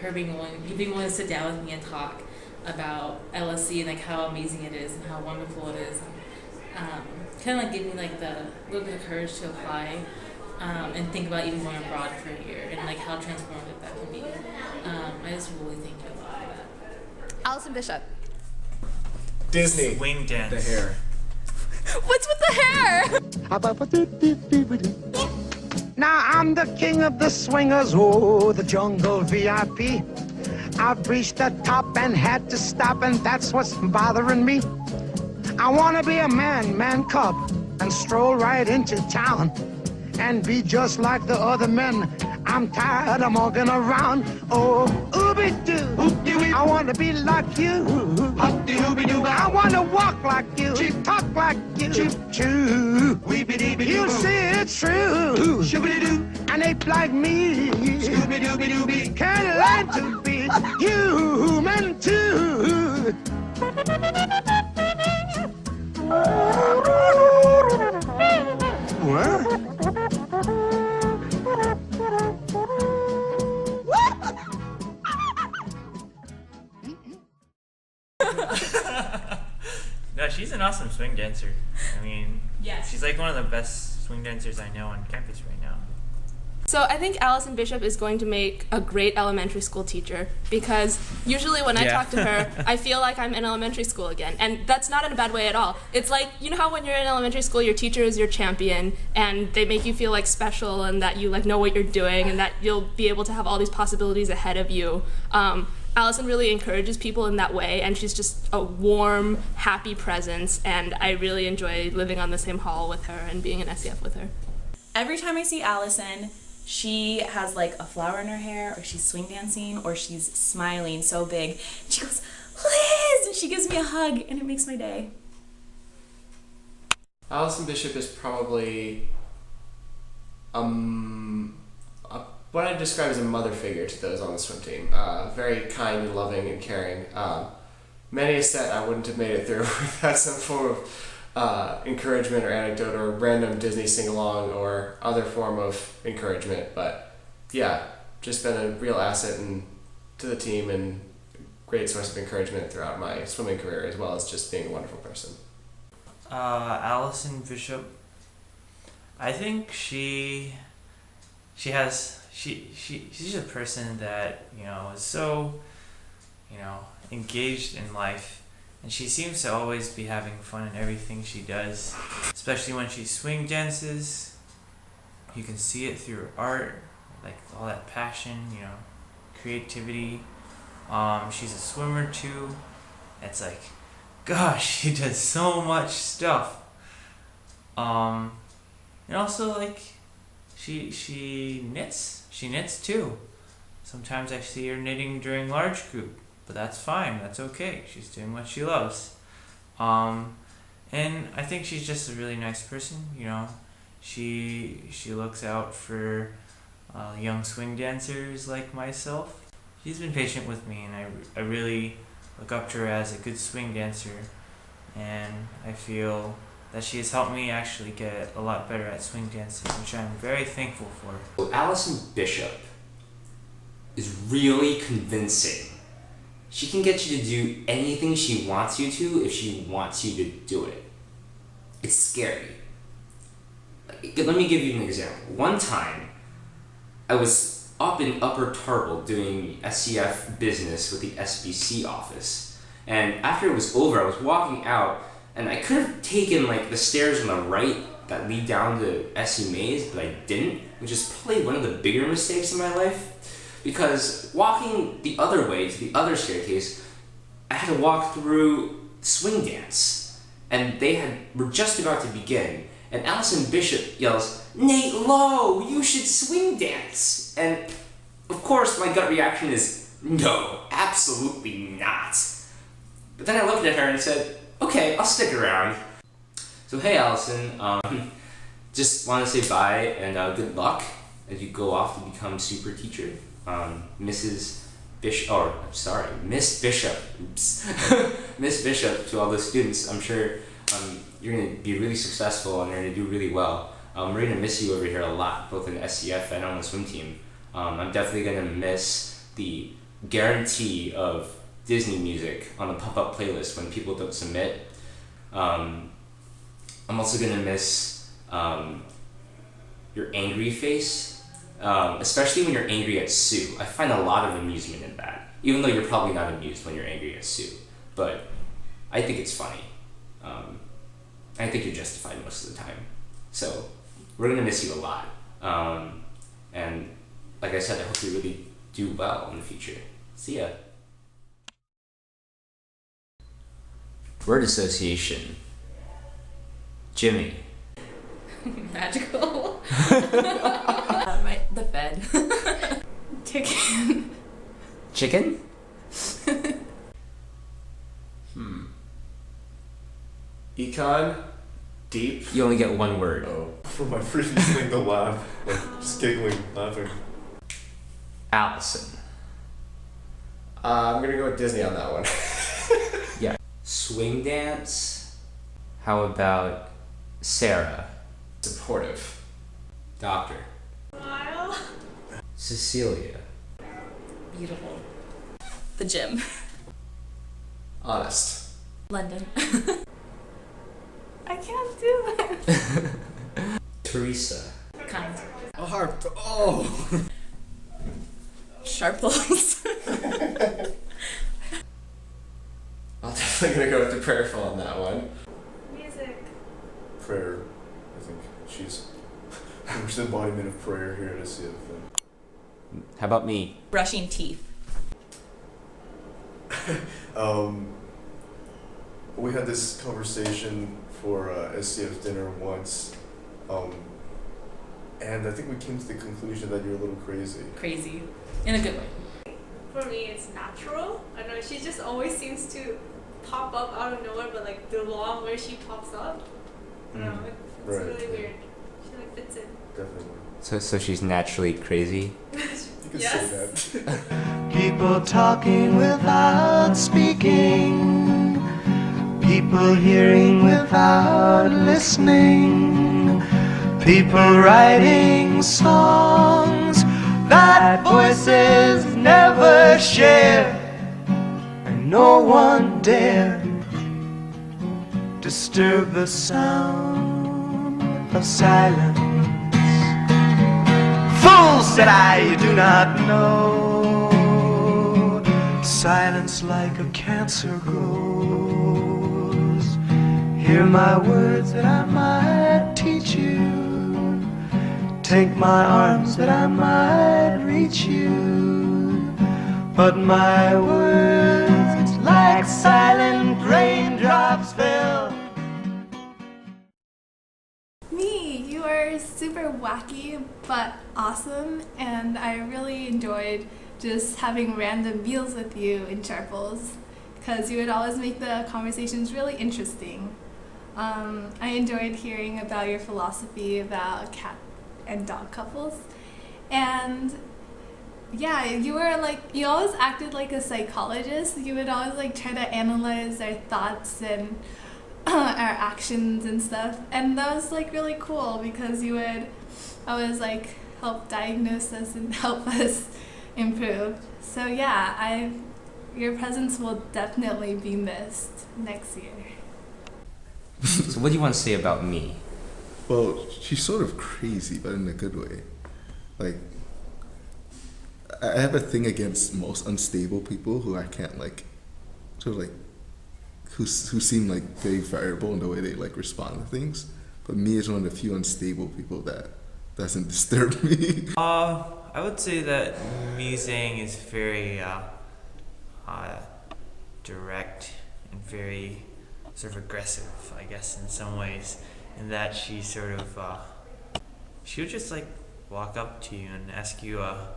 her being willing to sit down with me and talk about LSC and like how amazing it is and how wonderful it is. Kind of like give me like the little bit of courage to apply and think about even going abroad for a year and like how transformative that can be. I just really thank you a lot for that. Allison Bishop. Disney. Swing dance. The hair. What's with the hair? Now I'm the king of the swingers, oh, the jungle VIP. I've reached the top and had to stop, and that's what's bothering me. I want to be a man cub, and stroll right into town, and be just like the other men. I'm tired of walking around. Oh, ooby-doo, I want to be like you. I want to walk like you, talk like you. You see it's true. An ape like me can learn to be human too. What? No, she's an awesome swing dancer. I mean, Yes. she's like one of the best swing dancers I know on campus right now. So I think Allison Bishop is going to make a great elementary school teacher because usually when I talk to her, I feel like I'm in elementary school again. And that's not in a bad way at all. It's like, you know how when you're in elementary school, your teacher is your champion and they make you feel like special and that you like know what you're doing and that you'll be able to have all these possibilities ahead of you. Allison really encourages people in that way, and she's just a warm, happy presence, and I really enjoy living on the same hall with her and being in SCF with her. Every time I see Allison, she has like a flower in her hair, or she's swing dancing, or she's smiling so big. She goes, Liz! And she gives me a hug, and it makes my day. Allison Bishop is probably what I'd describe as a mother figure to those on the swim team. Very kind and loving and caring. Many a set I wouldn't have made it through without some form of encouragement or anecdote or random Disney sing-along or other form of encouragement. But yeah, just been a real asset to the team and great source of encouragement throughout my swimming career, as well as just being a wonderful person. Allison Bishop, I think she's a person that, is so, engaged in life, and she seems to always be having fun in everything she does, especially when she swing dances. You can see it through her art, like all that passion, creativity. She's a swimmer too. It's like, gosh, she does so much stuff. And also like, she knits. She knits too. Sometimes I see her knitting during large group, but that's fine. That's okay. She's doing what she loves. And I think she's just a really nice person. She looks out for young swing dancers like myself. She's been patient with me, and I really look up to her as a good swing dancer, and I feel that she has helped me actually get a lot better at swing dancing, which I'm very thankful for. Well, Allison Bishop is really convincing. She can get you to do anything she wants you to if she wants you to do it. It's scary. Let me give you an example. One time, I was up in Upper Turtle doing SCF business with the SBC office, and after it was over, I was walking out, and I could have taken the stairs on the right that lead down to SU Maze, but I didn't, which is probably one of the bigger mistakes in my life, because walking the other way to the other staircase, I had to walk through swing dance, and were just about to begin, and Allison Bishop yells, "Nate Lowe, you should swing dance!" And of course my gut reaction is, no, absolutely not. But then I looked at her and said, okay, I'll stick around. So hey Allison, just want to say bye and good luck as you go off to become super teacher. Miss Bishop, oops. Miss Bishop, to all the students, I'm sure you're going to be really successful and you're going to do really well. We're going to miss you over here a lot, both in SCF and on the swim team. I'm definitely going to miss the guarantee of Disney music on the pop-up playlist when people don't submit. I'm also gonna miss your angry face, especially when you're angry at Sue. I find a lot of amusement in that, even though you're probably not amused when you're angry at Sue. But I think it's funny. I think you're justified most of the time. So we're gonna miss you a lot. And like I said, I hope you really do well in the future. See ya. Word association. Jimmy. Magical. The Fed. Chicken. Chicken? Econ, deep. You only get one word. Oh, for my previous thing to laugh, like just giggling, laughing. Allison. I'm gonna go with Disney on that one. Yeah. Swing dance. How about Sarah? Supportive. Doctor. Smile. Cecilia. Beautiful. The gym. Honest. London. I can't do it. Teresa. Kind. A harp. Oh. Sharples. I'm definitely gonna go with the prayerful on that one. Music. Prayer. I think she's the embodiment of prayer here at SCF. How about me? Brushing teeth. We had this conversation for SCF dinner once, and I think we came to the conclusion that you're a little crazy. Crazy. In a good way. For me, it's natural. I don't know, she just always seems to pop up out of nowhere, but like the long where she pops up, I don't know, it's Right, really yeah. weird. She like fits in. Definitely. So she's naturally crazy? You can Yes. say that. People talking without speaking, people hearing without listening, people writing songs that voices never share, and no one dare disturb the sound of silence. Fools that I do not know, silence like a cancer grows. Hear my words that I might teach you, take my arms that I might reach you, but my words like silent raindrops fell. Me, you are super wacky but awesome, and I really enjoyed just having random meals with you in Sharples because you would always make the conversations really interesting. I enjoyed hearing about your philosophy about cat and dog couples, and yeah, you were like, you always acted like a psychologist. You would always like try to analyze our thoughts and our actions and stuff, and that was like really cool because you would always like help diagnose us and help us improve. So yeah, your presence will definitely be missed next year. So what do you want to say about me? Well, she's sort of crazy, but in a good way. Like, I have a thing against most unstable people who I can't like, sort of like, who seem like very variable in the way they like respond to things. But me is one of the few unstable people that doesn't disturb me. I would say that Mizang is very direct and very sort of aggressive, I guess, in some ways, in that she sort of she would just like walk up to you and ask you a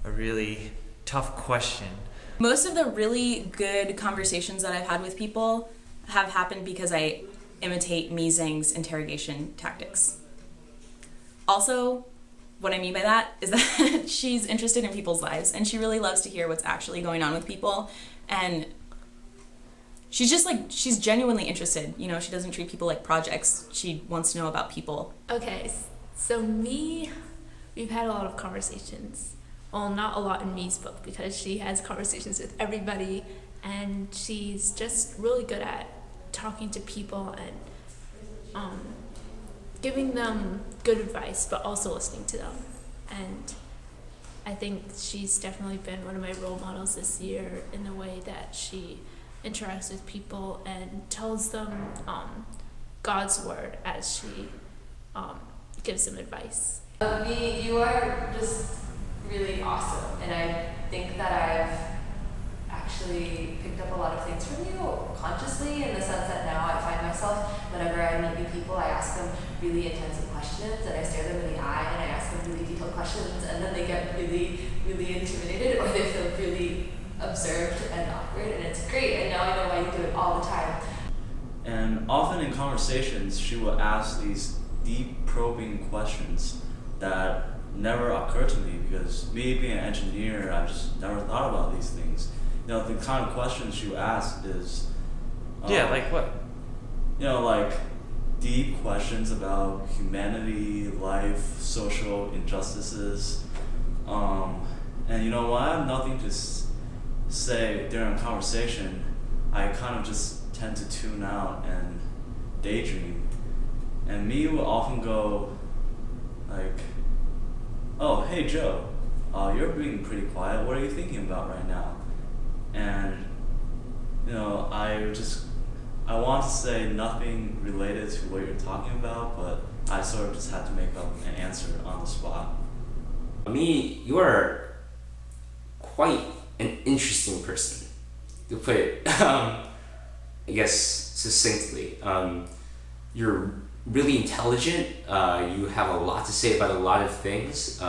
really tough question. Most of the really good conversations that I've had with people have happened because I imitate Mizang's interrogation tactics. Also, what I mean by that is that she's interested in people's lives and she really loves to hear what's actually going on with people, and she's just like, she's genuinely interested. You know, she doesn't treat people like projects. She wants to know about people. Okay, so me, we've had a lot of conversations. well, not a lot in Mi's book because she has conversations with everybody, and she's just really good at talking to people and giving them good advice, but also listening to them. And I think she's definitely been one of my role models this year in the way that she interacts with people and tells them God's word as she gives them advice. Mi, you are just really awesome, and I think that I've actually picked up a lot of things from you consciously, in the sense that now I find myself, whenever I meet new people, I ask them really intensive questions, and I stare them in the eye, and I ask them really detailed questions, and then they get really, really intimidated, or they feel really observed and awkward, and it's great, and now I know why you do it all the time. And often in conversations, she will ask these deep, probing questions that never occurred to me, because me being an engineer, I just never thought about these things. You know, the kind of questions she would ask is... like what? You know, like deep questions about humanity, life, social injustices. And you know, when I have nothing to say during a conversation, I kind of just tend to tune out and daydream. And me will often go like, "Oh, hey Joe, you're being pretty quiet. What are you thinking about right now?" And you know, I want to say nothing related to what you're talking about, but I sort of just had to make up an answer on the spot. Mi, you are quite an interesting person, to put it, I guess, succinctly. You're really intelligent. You have a lot to say about a lot of things.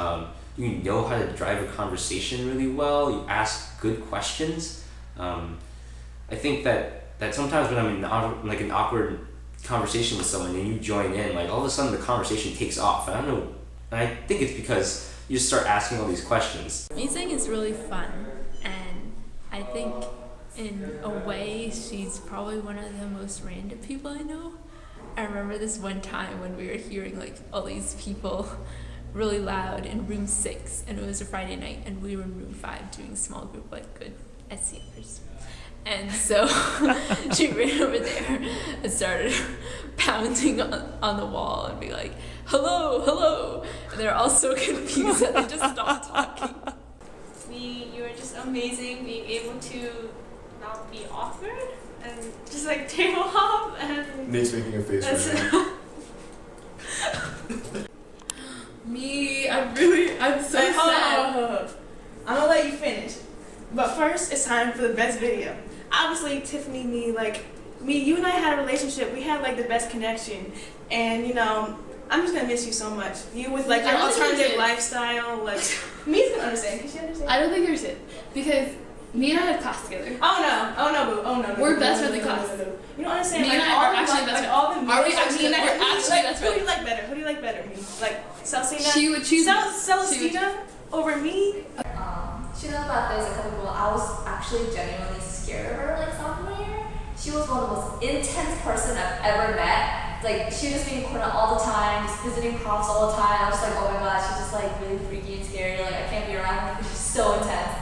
You know how to drive a conversation really well. You ask good questions. I think that sometimes when I'm in like an awkward conversation with someone and you join in, like all of a sudden the conversation takes off. I don't know. And I think it's because you just start asking all these questions. Music is really fun, and I think in a way she's probably one of the most random people I know. I remember this one time when we were hearing like all these people really loud in room 6, and it was a Friday night, and we were in room 5 doing small group like good SCFers. And so she ran over there and started pounding on the wall and be like, "Hello, hello!" And they're all so confused that they just stopped talking. Mi, you are just amazing, being able to not be awkward and just like table hop and... Nate's making a face right now. Mi, I'm so sad. I'm gonna let you finish. But first, it's time for the best video. Obviously, Tiffany, Mi, you and I had a relationship. We had like the best connection. And you know, I'm just gonna miss you so much. You with like your alternative lifestyle, like, Mi's gonna understand. Can she understand? I don't think there's it. Because me and I had class together. Oh no, boo. Oh no. We're best friends in class. You don't understand. Me and I are actually best friends. Are we actually? We're actually best friends. Who do you like better? Who do you like better? Me? Like Celestina? She would choose Celestina over me? She knows about this a couple people. I was actually genuinely scared of her like sophomore year. She was one of the most intense person I've ever met. Like she was just being cornered all the time, just visiting profs all the time. I was just like, oh my god, she's just like really freaky and scary. Like I can't be around her because she's so intense.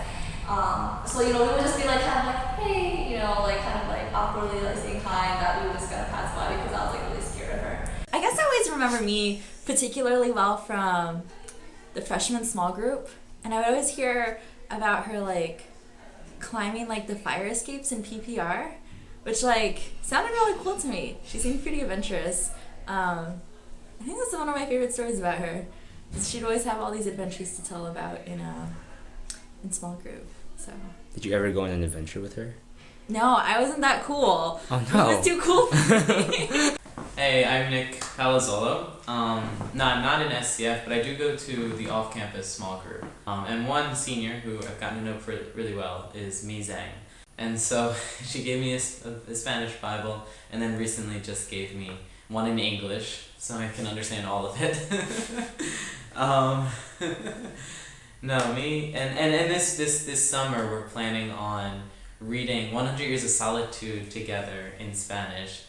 So you know, we would just be like kind of like, hey, you know, like kind of like awkwardly like saying hi, and that we would just kind of pass by because I was like really scared of her. I guess I always remember Mi particularly well from the freshman small group, and I would always hear about her like climbing like the fire escapes in PPR, which like sounded really cool to me. She seemed pretty adventurous. I think that's one of my favorite stories about her. She'd always have all these adventures to tell about in small group. So. Did you ever go on an adventure with her? No, I wasn't that cool. Oh no. It was too cool for me. Hey, I'm Nick Palazzolo. I'm not in SCF, but I do go to the off-campus small group. And one senior who I've gotten to know really well is Mi Zhang. And so she gave me a Spanish Bible, and then recently just gave me one in English, so I can understand all of it. No, me and this summer we're planning on reading 100 Years of Solitude together in Spanish,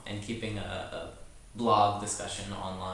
and keeping a blog discussion online.